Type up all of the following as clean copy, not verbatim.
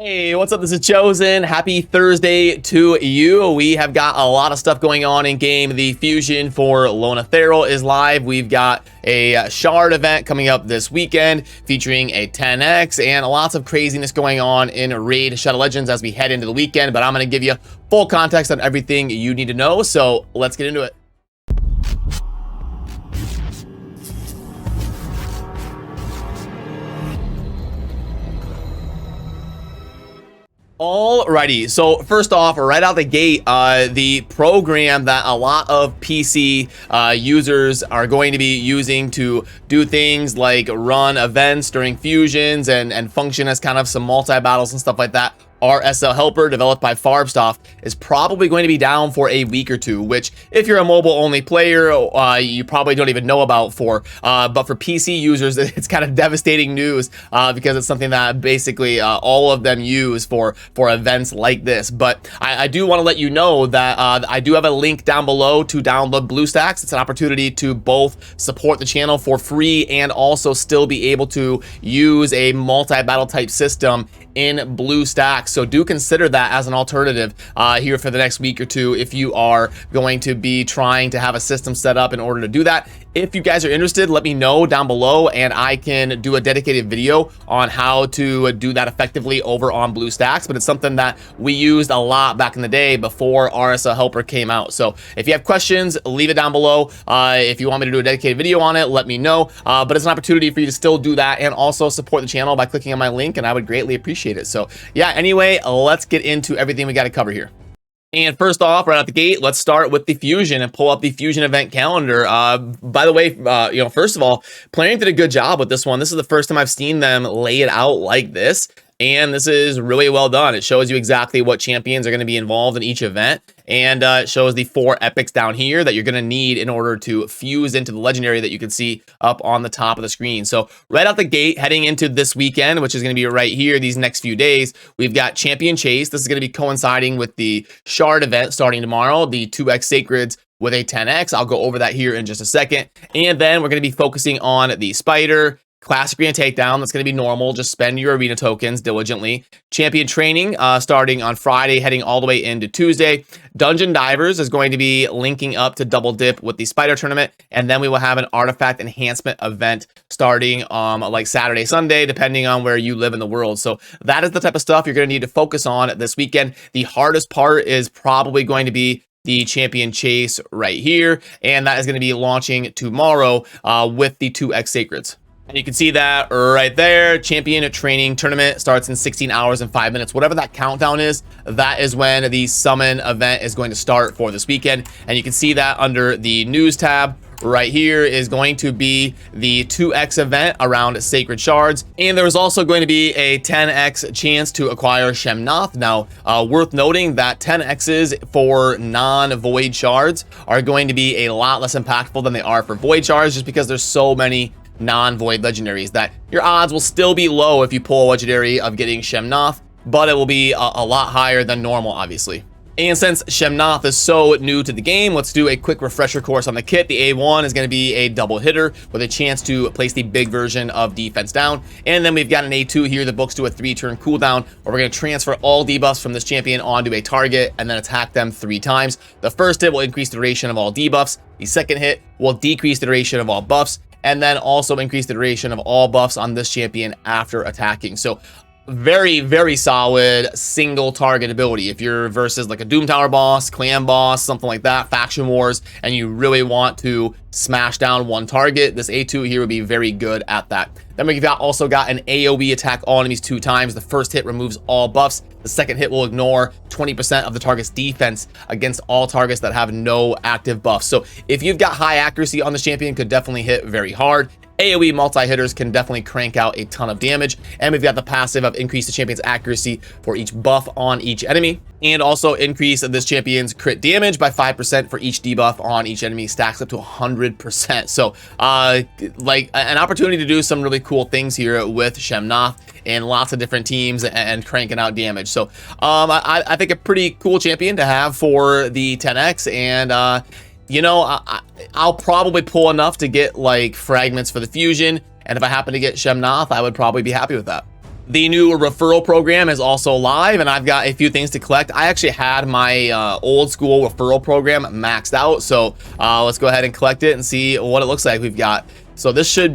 Hey, what's up? This is Chosen. Happy Thursday to you. We have got a lot of stuff going on in game. The Fusion for Lona Theral is live. We've got a Shard event coming up this weekend featuring a 10X and lots of craziness going on in Raid Shadow Legends as we head into the weekend. But I'm going to give you full context on everything you need to know. So let's get into it. Alrighty, so first off, right out the gate, the program that a lot of PC users are going to be using to do things like run events during fusions and function as kind of some multi-battles and stuff like that. RSL Helper, developed by Farbstoff, is probably going to be down for a week or two, which if you're a mobile only player, you probably don't even know about but for PC users, it's kind of devastating news because it's something that basically all of them use for events like this. But I do want to let you know that I do have a link down below to download BlueStacks. It's an opportunity to both support the channel for free and also still be able to use a multi-battle type system in BlueStacks. So do consider that as an alternative here for the next week or two if you are going to be trying to have a system set up in order to do that. If you guys are interested, let me know down below and I can do a dedicated video on how to do that effectively over on BlueStacks. But it's something that we used a lot back in the day before RSL Helper came out. So if you have questions, leave it down below. If you want me to do a dedicated video on it, let me know. But it's an opportunity for you to still do that and also support the channel by clicking on my link, and I would greatly appreciate it. So yeah, anyway, let's get into everything we got to cover here. And first off, right out the gate, let's start with the Fusion and pull up the Fusion event calendar. By the way, first of all, Plarium did a good job with this one. This is the first time I've seen them lay it out like this. And this is really well done. It shows you exactly what champions are going to be involved in each event. And it shows the 4 epics down here that you're going to need in order to fuse into the legendary that you can see up on the top of the screen. So right out the gate, heading into this weekend, which is going to be right here these next few days, we've got Champion Chase. This is going to be coinciding with the Shard event starting tomorrow, the 2X Sacreds with a 10X. I'll go over that here in just a second. And then we're going to be focusing on the Spider, Classic Arena Takedown. That's going to be normal. Just spend your arena tokens diligently. Champion Training starting on Friday, heading all the way into Tuesday. Dungeon Divers is going to be linking up to double dip with the Spider Tournament. And then we will have an Artifact Enhancement event starting like Saturday, Sunday, depending on where you live in the world. So that is the type of stuff you're going to need to focus on this weekend. The hardest part is probably going to be the Champion Chase right here. And that is going to be launching tomorrow with the 2X Sacreds. And you can see that right there. Champion Training Tournament starts in 16 hours and 5 minutes. Whatever that countdown is, that is when the summon event is going to start for this weekend. And you can see that under the news tab right here is going to be the 2X event around Sacred Shards. And there's also going to be a 10X chance to acquire Shemnath. Now, worth noting that 10Xs for non-Void Shards are going to be a lot less impactful than they are for Void Shards, just because there's so many non-void legendaries that your odds will still be low if you pull a legendary of getting Shemnath, but it will be a lot higher than normal, obviously. And since Shemnath is so new to the game, let's do a quick refresher course on the kit. The A1 is going to be a double hitter with a chance to place the big version of defense down. And then we've got an A2 here that books to a 3-turn cooldown, where we're going to transfer all debuffs from this champion onto a target and then attack them 3 times. The first hit will increase the duration of all debuffs. The second hit will decrease the duration of all buffs, and then also increase the duration of all buffs on this champion after attacking. So very, very solid single target ability. If you're versus like a Doom Tower boss, clan boss, something like that, faction wars, and you really want to smash down one target, this A2 here would be very good at that. Then we've also got an AoE attack all enemies 2 times. The first hit removes all buffs. The second hit will ignore 20% of the target's defense against all targets that have no active buffs. So if you've got high accuracy on this champion, could definitely hit very hard. AoE multi-hitters can definitely crank out a ton of damage. And we've got the passive of increase the champion's accuracy for each buff on each enemy, and also increase this champion's crit damage by 5% for each debuff on each enemy, stacks up to 100%. So like an opportunity to do some really cool things here with Shemnath and lots of different teams and cranking out damage. So I think a pretty cool champion to have for the 10X. And you know, I'll probably pull enough to get like fragments for the Fusion, and if I happen to get Shemnath, I would probably be happy with that. The new referral program is also live, and I've got a few things to collect. I actually had my old school referral program maxed out, so let's go ahead and collect it and see what it looks like. We've got, so this should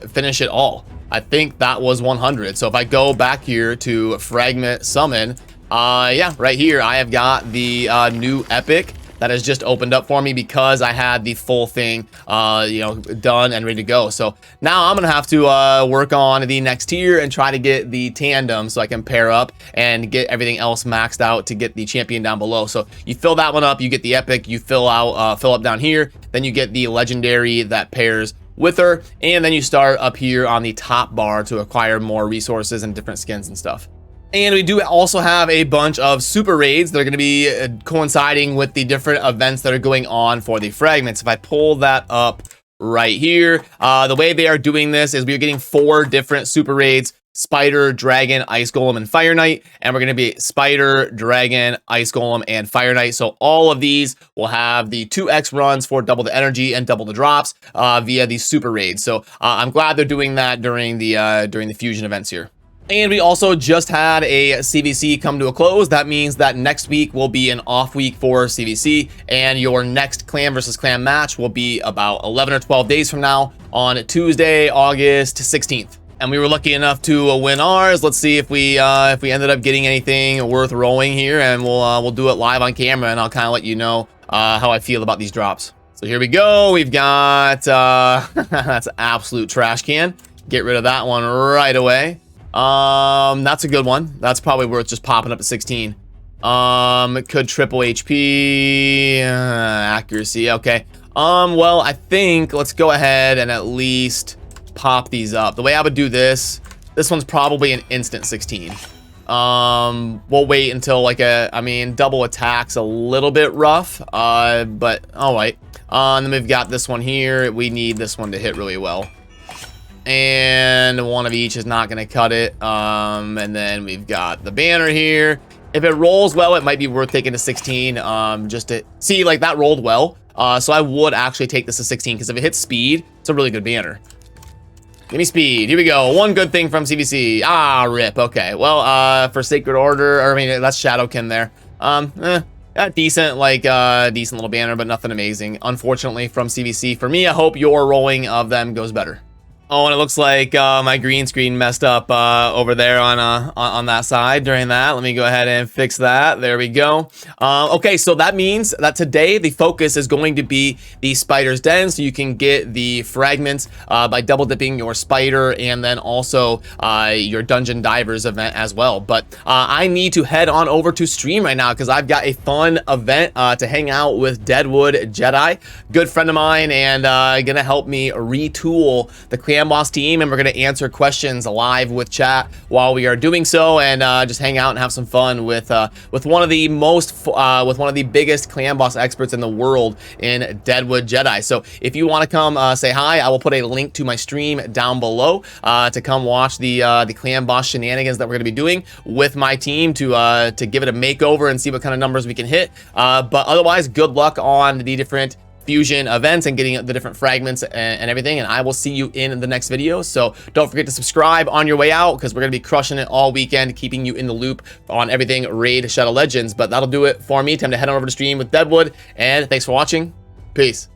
finish it all. I think that was 100. So if I go back here to Fragment Summon, yeah, right here I have got the new epic that has just opened up for me because I had the full thing, you know, done and ready to go. So now I'm gonna have to work on the next tier and try to get the tandem so I can pair up and get everything else maxed out to get the champion down below. So you fill that one up, you get the epic, you fill up down here, then you get the legendary that pairs with her, and then you start up here on the top bar to acquire more resources and different skins and stuff. And we do also have a bunch of super raids that are going to be coinciding with the different events that are going on for the fragments. If I pull that up right here, the way they are doing this is we're getting 4 different super raids: Spider, Dragon, Ice Golem, and Fire Knight. And we're going to be Spider, Dragon, Ice Golem, and Fire Knight. So all of these will have the 2x runs for double the energy and double the drops via these super raids. So I'm glad they're doing that during the fusion events here. And we also just had a CVC come to a close. That means that next week will be an off week for CVC, and your next clan versus clan match will be about 11 or 12 days from now on Tuesday, August 16th. And we were lucky enough to win ours. Let's see if we ended up getting anything worth rolling here, and we'll do it live on camera, and I'll kind of let you know how I feel about these drops. So here we go. We've got that's an absolute trash can. Get rid of that one right away. That's a good one. That's probably worth just popping up to 16. It could triple HP, accuracy. Okay. Well, I think let's go ahead and at least pop these up. The way I would do this one's probably an instant 16. We'll wait until like double attack's a little bit rough, but all right. And then we've got this one here. We need this one to hit really well. And one of each is not going to cut it. And then we've got the banner here. If it rolls well, it might be worth taking to 16, just to see, like, that rolled well. So I would actually take this to 16, because if it hits speed, it's a really good banner. Give me speed. Here we go. One good thing from CVC. Ah, rip. Okay. Well, for Sacred Order, or I mean, that's Shadowkin there. Decent, like, decent little banner, but nothing amazing, unfortunately, from CVC. For me, I hope your rolling of them goes better. Oh, and it looks like my green screen messed up over there on that side during that. Let me go ahead and fix that. There we go. Okay, so that means that today the focus is going to be the Spider's Den, so you can get the fragments by double dipping your Spider and then also your Dungeon Divers event as well. But I need to head on over to stream right now because I've got a fun event to hang out with Deadwood Jedi, good friend of mine, and gonna help me retool the Clan Boss team, and we're going to answer questions live with chat while we are doing so, and just hang out and have some fun with one of the biggest Clan Boss experts in the world in Deadwood Jedi. So if you want to come say hi, I will put a link to my stream down below to come watch the Clan Boss shenanigans that we're going to be doing with my team to give it a makeover and see what kind of numbers we can hit. But otherwise, good luck on the different fusion events and getting the different fragments and everything, and I will see you in the next video. So don't forget to subscribe on your way out, because we're gonna be crushing it all weekend, keeping you in the loop on everything Raid Shadow Legends. But that'll do it for me. Time to head on over to stream with Deadwood, and thanks for watching. Peace.